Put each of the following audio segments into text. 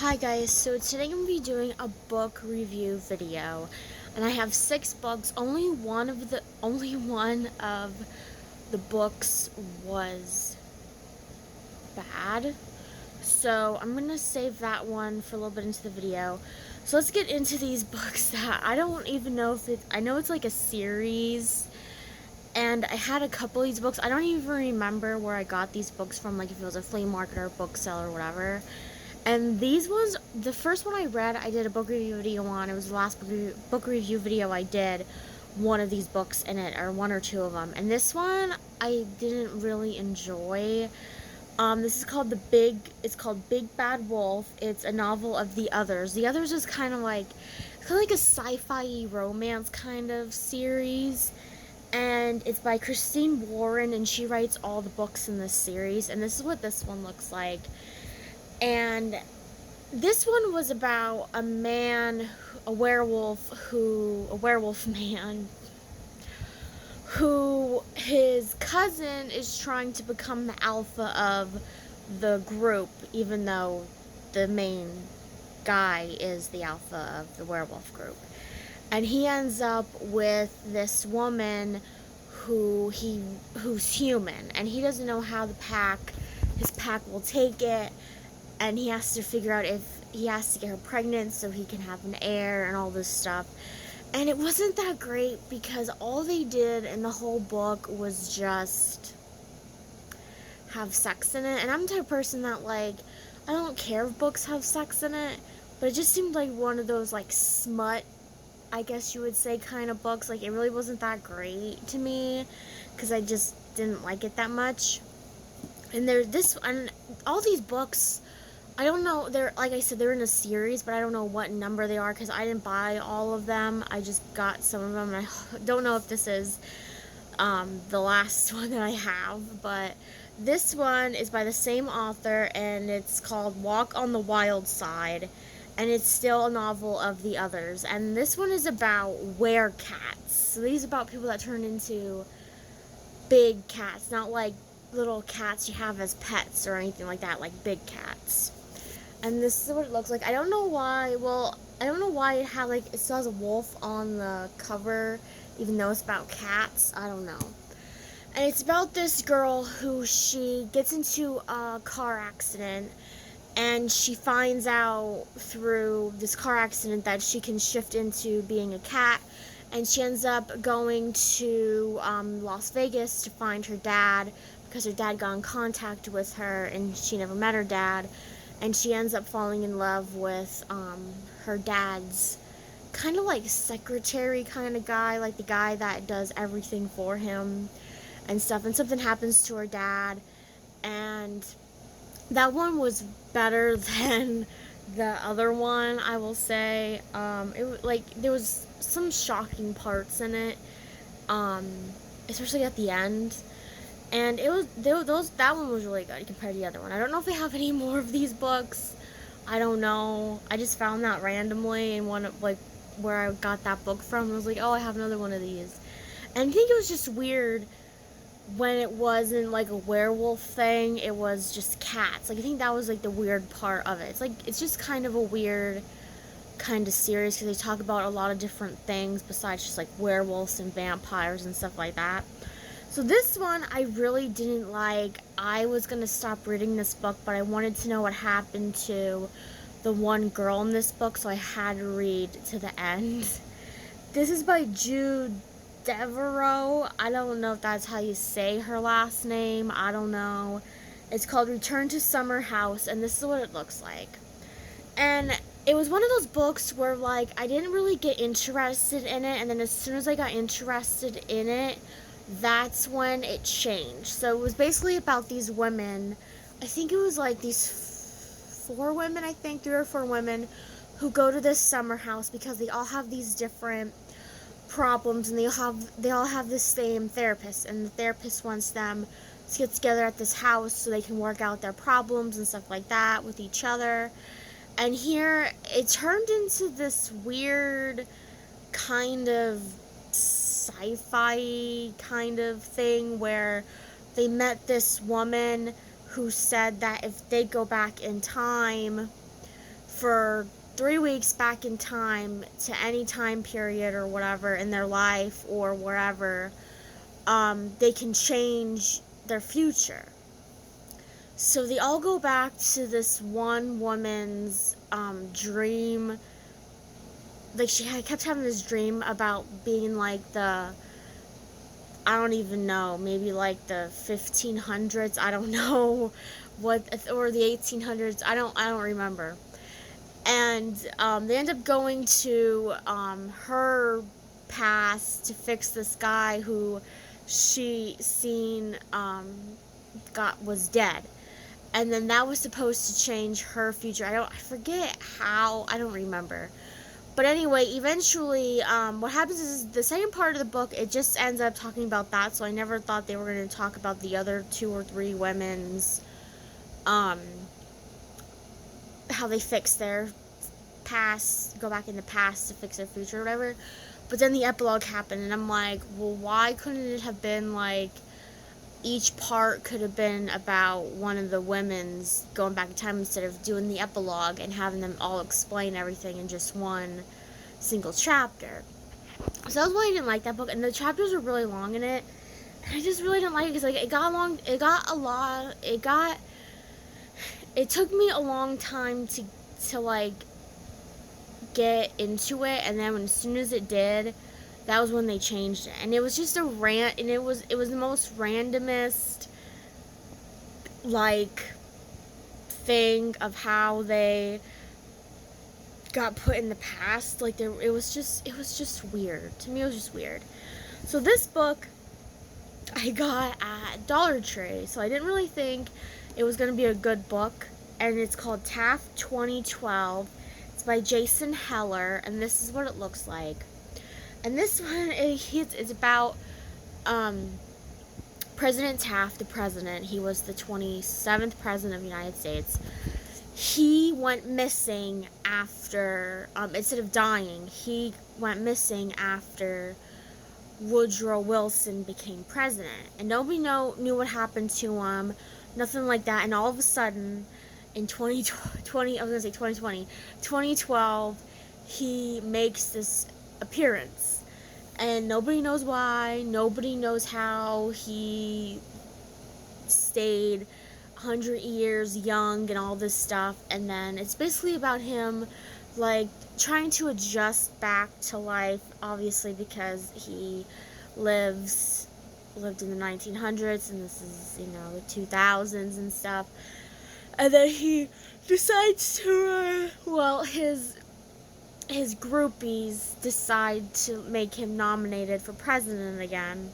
Hi guys, so today I'm going to be doing a book review video, and I have 6 books. Only one of the books was bad, so I'm going to save that one for a little bit into the video. So let's get into these books that I don't even know if I know it's like a series, and I had a couple of these books. I don't even remember where I got these books from, like if it was a flea market or a book sale or whatever. And these ones, the first one I read, I did a book review video on. It was the last book review video I did. One of these books in it, or one or two of them. And this one, I didn't really enjoy. This is called it's called Big Bad Wolf. It's a novel of The Others. The Others is kind of like a sci-fi romance kind of series. And it's by Christine Warren, and she writes all the books in this series. And this is what this one looks like. And this one was about a werewolf man, who his cousin is trying to become the alpha of the group, even though the main guy is the alpha of the werewolf group. And he ends up with this woman who's human, and he doesn't know how his pack will take it. And he has to figure out if he has to get her pregnant so he can have an heir and all this stuff. And it wasn't that great because all they did in the whole book was just have sex in it. And I'm the type of person that, like, I don't care if books have sex in it, but it just seemed like one of those, like, smut, I guess you would say, kind of books. Like, it really wasn't that great to me because I just didn't like it that much. And all these books, I don't know, like I said, they're in a series, but I don't know what number they are because I didn't buy all of them. I just got some of them, and I don't know if this is the last one that I have, but this one is by the same author, and it's called Walk on the Wild Side, and it's still a novel of The Others. And this one is about werecats. So these are about people that turn into big cats, not like little cats you have as pets or anything like that, like big cats. And this is what it looks like. I don't know why. Well, I don't know why it still has a wolf on the cover, even though it's about cats. I don't know. And it's about this girl who she gets into a car accident, and she finds out through this car accident that she can shift into being a cat. And she ends up going to Las Vegas to find her dad because her dad got in contact with her, and she never met her dad. And she ends up falling in love with her dad's kind of like secretary kind of guy, like the guy that does everything for him and stuff. And something happens to her dad, and that one was better than the other one, I will say. There was some shocking parts in it, especially at the end. And that one was really good compared to the other one. I don't know if they have any more of these books. I don't know. I just found that randomly in where I got that book from. I was like, oh, I have another one of these. And I think it was just weird when it wasn't like a werewolf thing. It was just cats. Like, I think that was like the weird part of it. It's just kind of a weird kind of series because they talk about a lot of different things besides just like werewolves and vampires and stuff like that. So this one I really didn't like. I was going to stop reading this book, but I wanted to know what happened to the one girl in this book, so I had to read to the end. This is by Jude Deveroux. I don't know if that's how you say her last name. I don't know. It's called Return to Summerhouse, and this is what it looks like. And it was one of those books where, like, I didn't really get interested in it, and then as soon as I got interested in it, that's when it changed. So it was basically about these women. I think it was like these 4 women, I think 3 or 4 women, who go to this summer house because they all have these different problems, and they all have the same therapist, and the therapist wants them to get together at this house so they can work out their problems and stuff like that with each other. And here it turned into this weird kind of sci-fi kind of thing where they met this woman who said that if they go back in time for 3 weeks back in time to any time period or whatever in their life or wherever, they can change their future. So they all go back to this one woman's dream. Like, she kept having this dream about being like I don't even know, maybe like the 1500s, I don't know what, or the 1800s, I don't remember. And they end up going to her past to fix this guy who she seen was dead. And then that was supposed to change her future. I forget how, I don't remember. But anyway, eventually, what happens is the second part of the book, it just ends up talking about that, so I never thought they were going to talk about the other 2 or 3 women's, how they fix their past, go back in the past to fix their future or whatever. But then the epilogue happened, and I'm like, well, why couldn't it have been like, each part could have been about one of the women's going back in time instead of doing the epilogue and having them all explain everything in just one single chapter. So that's why I didn't like that book, and the chapters were really long in it, and I just really didn't like it because, like, it took me a long time to like get into it, and then as soon as it did, that was when they changed it. And it was just a rant, and it was the most randomest, like, thing of how they got put in the past. Like, it was just weird. To me, it was just weird. So this book I got at Dollar Tree, so I didn't really think it was going to be a good book. And it's called Taft 2012. It's by Jason Heller, and this is what it looks like. And this one, it's about President Taft, the president. He was the 27th president of the United States. He went missing after, instead of dying, he went missing after Woodrow Wilson became president. And nobody knew what happened to him, nothing like that. And all of a sudden, in 2012, he makes this appearance, and nobody knows why, nobody knows how he stayed 100 years young and all this stuff. And then it's basically about him, like, trying to adjust back to life, obviously, because he lived in the 1900s, and this is, the 2000s and stuff. And then he decides to, his groupies decide to make him nominated for president again.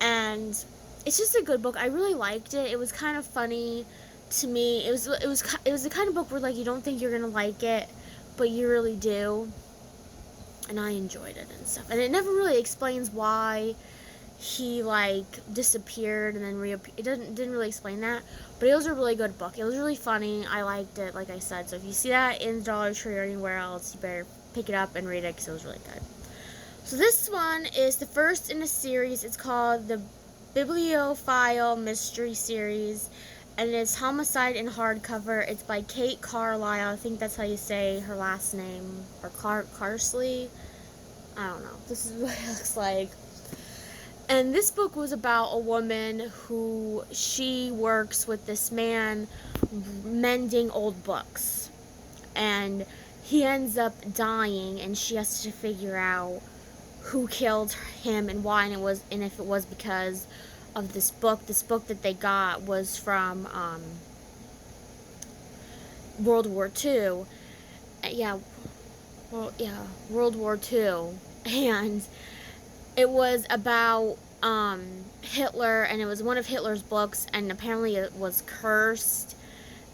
And it's just a good book. I really liked it. It was kind of funny to me. It was the kind of book where, like, you don't think you're gonna like it, but you really do. And I enjoyed it and stuff. And it never really explains why he, like, disappeared and then reappeared. It didn't really explain that. But it was a really good book. It was really funny. I liked it, like I said. So if you see that in Dollar Tree or anywhere else, you better pick it up and read it because it was really good. So this one is the first in a series. It's called the Bibliophile Mystery Series, and it's Homicide in hardcover. It's by Kate Carlisle. I think that's how you say her last name. Or Carsley? I don't know. This is what it looks like. And this book was about a woman who, she works with this man mending old books. And he ends up dying, and she has to figure out who killed him and why, and if it was because of this book. This book that they got was from World War II. World War II. And it was about Hitler, and it was one of Hitler's books, and apparently it was cursed,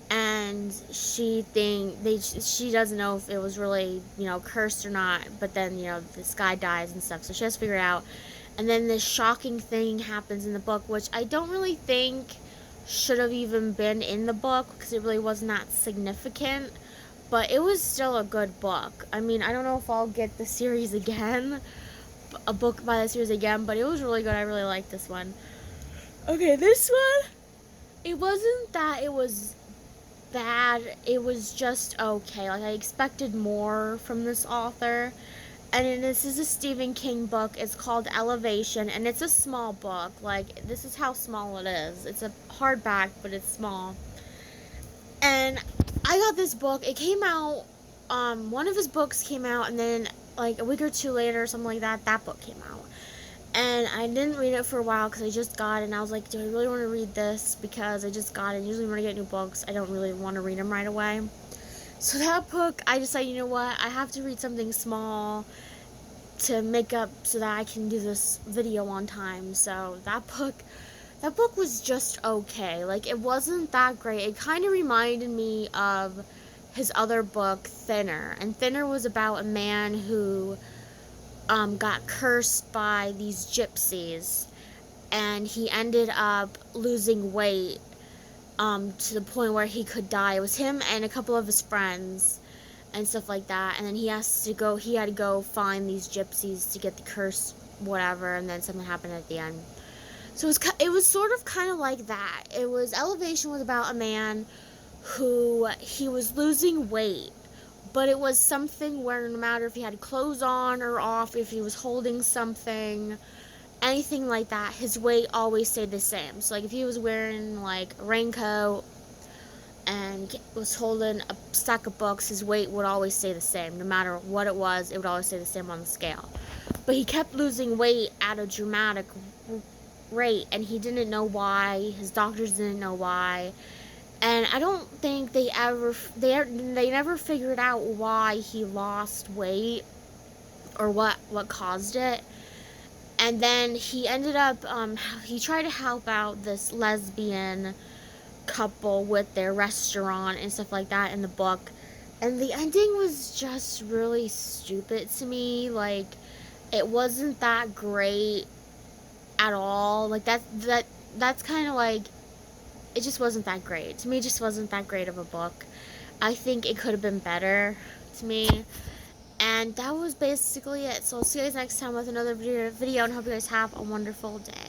and she doesn't know if it was really, cursed or not, but then, this guy dies and stuff, so she has to figure it out. And then this shocking thing happens in the book, which I don't really think should have even been in the book, because it really wasn't that significant, but it was still a good book. I mean, I don't know if I'll get the series again, a book by the series again, but it was really good. I really liked this one. Okay, this one, it wasn't that it was bad. It was just okay. Like, I expected more from this author. And this is a Stephen King book. It's called Elevation, and it's a small book. Like, this is how small it is. It's a hardback, but it's small. And I got this book. It came out, one of his books came out, and then, like, a week or two later, something like that, that book came out. And I didn't read it for a while because I just got it, and I was like, do I really want to read this? Because I just got it. Usually when I get new books, I don't really want to read them right away. So that book, I decided, you know what, I have to read something small to make up so that I can do this video on time. So that book was just okay. Like, it wasn't that great. It kind of reminded me of his other book, Thinner. And Thinner was about a man who got cursed by these gypsies, and he ended up losing weight to the point where he could die. It was him and a couple of his friends and stuff like that, and then he had to go find these gypsies to get the curse, whatever, and then something happened at the end. So it was sort of kind of like that. Elevation was about a man who, he was losing weight, but it was something where no matter if he had clothes on or off, if he was holding something, anything like that, his weight always stayed the same. So, like, if he was wearing, like, a raincoat and was holding a stack of books, his weight would always stay the same. No matter what it would always stay the same on the scale. But he kept losing weight at a dramatic rate, and he didn't know why. His doctors didn't know why. And I don't think they never figured out why he lost weight or what caused it. And then he ended up, he tried to help out this lesbian couple with their restaurant and stuff like that in the book. And the ending was just really stupid to me. Like, it wasn't that great at all. Like, that's kind of like, it just wasn't that great. To me, it just wasn't that great of a book. I think it could have been better to me. And that was basically it. So I'll see you guys next time with another video, and hope you guys have a wonderful day.